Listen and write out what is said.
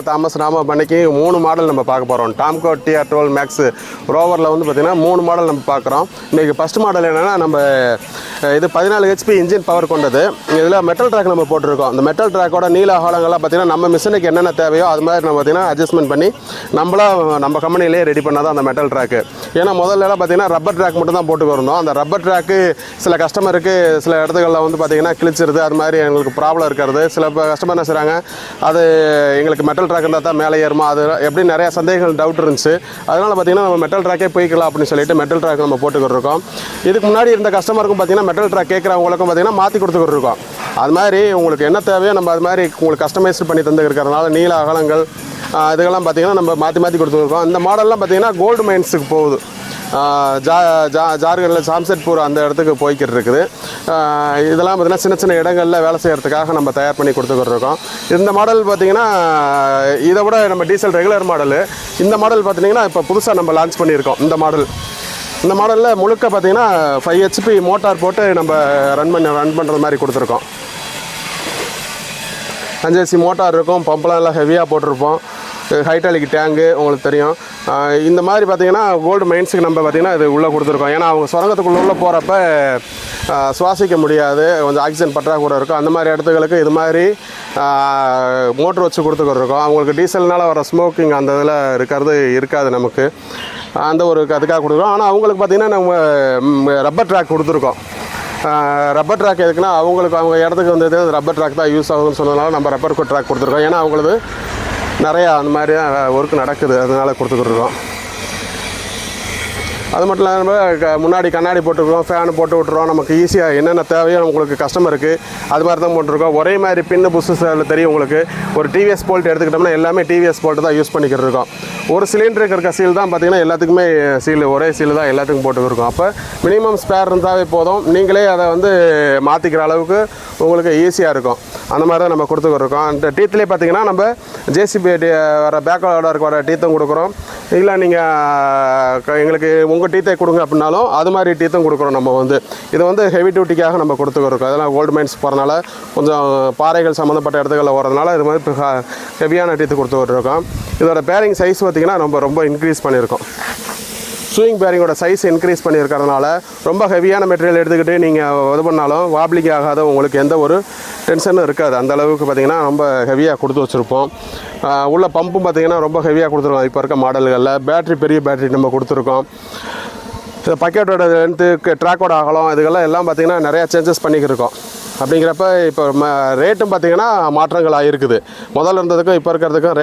Thomas Rama பண்ணைக்கு 3 model நம்ம பார்க்க போகிறோம். டாம்கோ TR12 மேக்ஸ் ரோவரில் வந்து பார்த்திங்கன்னா 3 மாடல் நம்ம பார்க்குறோம். இன்றைக்கி ஃபஸ்ட் மாடல் என்னென்னா நம்ம இது 14 HP இன்ஜின் பவர் கொண்டது. இதில் மெட்டல் ட்ராக் நம்ம போட்டிருக்கோம். அந்த மெட்டல் ட்ராக்கோட நீள அகலங்கள்லாம் பார்த்திங்கன்னா நம்ம மிஷினுக்கு என்னென்ன தேவையோ அது மாதிரி நம்ம பார்த்திங்கன்னா அட்ஜஸ்ட்மெண்ட் பண்ணி நம்ம கம்பெனிலே ரெடி பண்ணால் தான் அந்த மெட்டல் ட்ராக்கு. ஏன்னா முதல்லலாம் பார்த்திங்கன்னா ரப்பர் ட்ராக் மட்டும் தான் போட்டு வரணும். அந்த ரப்பர் ட்ராக்கு சில கஸ்டமருக்கு சில இடத்துகளில் வந்து பார்த்திங்கன்னா கிழிச்சிருது, அது மாதிரி எங்களுக்கு ப்ராப்ளம் இருக்கிறது. சில கஸ்டமர் என்ன செய்கிறாங்க, அது எங்களுக்கு மெட்டல் ட்ராக் இருந்தால் தான் மேலே ஏறுமா, அது எப்படி நிறையா சந்தேகங்கள் டவுட் இருந்துச்சு. அதனால் பார்த்திங்கன்னா நம்ம மெட்டல் ட்ராக்கே போய்க்கலாம் அப்படின்னு சொல்லிட்டு மெட்டல் ட்ராக் நம்ம போட்டுக்கிட்டு இருக்கோம். இதுக்கு முன்னாடி இருந்த கஸ்டமருக்கும் பார்த்திங்கன்னா மெட்டல் ட்ராக் கேட்குறவங்களுக்கும் பார்த்திங்கன்னா மாற்றி கொடுத்துக்கிட்டு இருக்கோம். அது மாதிரி உங்களுக்கு என்ன தேவையோ நம்ம அது மாதிரி உங்களுக்கு கஸ்டமைஸ்டு பண்ணி தந்துருக்கிறதுனால நீள அகலங்கள் இதுக்கெல்லாம் பார்த்திங்கன்னா நம்ம மாற்றி கொடுத்துருக்கோம். இந்த மாடல்லாம் பார்த்திங்கன்னா கோல்டு மைன்ஸுக்கு போகுது. ஜார்க்கண்டில் சாம்செட்பூர் அந்த இடத்துக்கு போய்கிட்டு இருக்குது. இதெல்லாம் பார்த்திங்கன்னா சின்ன இடங்களில் வேலை செய்கிறதுக்காக நம்ம தயார் பண்ணி கொடுத்துக்கிட்டு இருக்கோம். இந்த மாடல் பார்த்திங்கன்னா இதை விட நம்ம டீசல் ரெகுலர் மாடலு. இந்த மாடல் பார்த்திங்கன்னா இப்போ புதுசாக நம்ம லான்ச் பண்ணியிருக்கோம். இந்த மாடலில் முழுக்க பார்த்திங்கன்னா 5 HP மோட்டார் போட்டு நம்ம ரன் பண்ணுற மாதிரி கொடுத்துருக்கோம். 5 HP மோட்டார் இருக்கும், பம்பெலாம் எல்லாம் ஹெவியாக போட்டிருப்போம். ஹைட்ராலிக் டேங்கு உங்களுக்கு தெரியும். இந்த மாதிரி பார்த்திங்கன்னா கோல்டு மைன்ஸுக்கு நம்ம பார்த்திங்கன்னா இது உள்ளே கொடுத்துருக்கோம். ஏன்னா அவங்க சுரங்கத்துக்குள்ளே போகிறப்ப சுவாசிக்க முடியாது, கொஞ்சம் ஆக்சிஜன் பற்றாக்குறை இருக்கும். அந்த மாதிரி இடத்துகளுக்கு இது மாதிரி மோட்ரு வச்சு கொடுத்துக்கிட்டுருக்கோம். அவங்களுக்கு டீசல்னால் வர ஸ்மோக்கிங் அந்த இதில் இருக்காது நமக்கு. அந்த ஒரு அதுக்காக கொடுக்குறோம். ஆனால் அவங்களுக்கு பார்த்திங்கன்னா நம்ம ரப்பர் ட்ராக் கொடுத்துருக்கோம். ரப்பர் ட்ராக் எதுக்குன்னா அவங்க இடத்துக்கு வந்தது ரப்பர் ட்ராக் தான் யூஸ் ஆகுதுன்னு சொன்னதுனால நம்ம ரப்பர் ட்ராக் கொடுத்துருக்கோம். ஏன்னா அவங்களுக்கு நிறையா அந்த மாதிரி ஒர்க் நடக்குது, அதனால் கொடுத்துக்கிட்டுருக்கோம். அது மட்டும் இல்லாமல் முன்னாடி கண்ணாடி போட்டுருக்கோம், ஃபேனு போட்டு விட்டுருவோம். நமக்கு ஈஸியாக என்னென்ன தேவையோ உங்களுக்கு கஸ்டமருக்கு அது மாதிரி தான் போட்டிருக்கோம். ஒரே மாதிரி பின்னு புதுசு தெரியும் உங்களுக்கு. ஒரு டிவிஎஸ் போல்ட் எடுத்துக்கிட்டோம்னா எல்லாமே டிவிஎஸ் போல்ட்டு தான் யூஸ் பண்ணிக்கிட்டு இருக்கோம். ஒரு சிலிண்டருக்கு இருக்க சீல் தான் பார்த்திங்கன்னா எல்லாத்துக்குமே ஒரே சீல் தான் எல்லாத்துக்கும் போட்டுருக்கோம். அப்போ மினிமம் ஸ்பேர் இருந்தாவே போதும், நீங்களே அதை வந்து மாற்றிக்கிற அளவுக்கு உங்களுக்கு ஈஸியாக இருக்கும். அந்த மாதிரி தான் நம்ம கொடுத்துக்கிட்டுருக்கோம். அந்த டீத்துலேயே பார்த்திங்கன்னா நம்ம ஜேசிபி வர பேக்கோட வர டீத்தும் கொடுக்குறோம். இல்லை நீங்கள் எங்களுக்கு உங்கள் டீத்தை கொடுங்க அப்படின்னாலும் அது மாதிரி டீத்தும் கொடுக்குறோம். நம்ம வந்து இதை வந்து ஹெவி டியூட்டிக்காக நம்ம கொடுத்துக்கிறோம். அதெல்லாம் கோல்டு மைன்ஸ் போகிறனால கொஞ்சம் பாறைகள் சம்மந்தப்பட்ட இடத்துகளில் வரதுனால இது மாதிரி ஹெவியான டீத்து கொடுத்துக்கிட்டுருக்கோம். இதோட பேரிங் சைஸ் பார்த்திங்கன்னா ரொம்ப இன்க்ரீஸ் பண்ணியிருக்கோம். ஸ்விங் பேரிங்கோட சைஸ் இன்க்ரீஸ் பண்ணியிருக்கிறதுனால ரொம்ப ஹெவியான மெட்டீரியல் எடுத்துக்கிட்டு நீங்கள் இது பண்ணாலும் வாப்ளிங் ஆகாத, உங்களுக்கு எந்த ஒரு டென்ஷனும் இருக்காது. அந்த அளவுக்கு பார்த்திங்கன்னா ரொம்ப ஹெவியாக கொடுத்து வச்சுருப்போம். உள்ள பம்பும் பார்த்திங்கன்னா ரொம்ப ஹெவியாக கொடுத்துருக்கோம். இப்போ இருக்க மாடல்களில் பேட்ரி பெரிய பேட்ரி நம்ம கொடுத்துருக்கோம். இந்த பக்கெட்டோட லென்த்து, ட்ராக்கோட அகலம் இதுக்கெல்லாம் எல்லாம் பார்த்திங்கன்னா நிறையா சேஞ்சஸ் பண்ணிக்கிருக்கோம். அப்படிங்கிறப்ப இப்போ ரேட்டும் பார்த்திங்கன்னா மாற்றங்கள் ஆகிருக்குது. முதல்ல இருந்ததுக்கும் இப்போ இருக்கிறதுக்கும்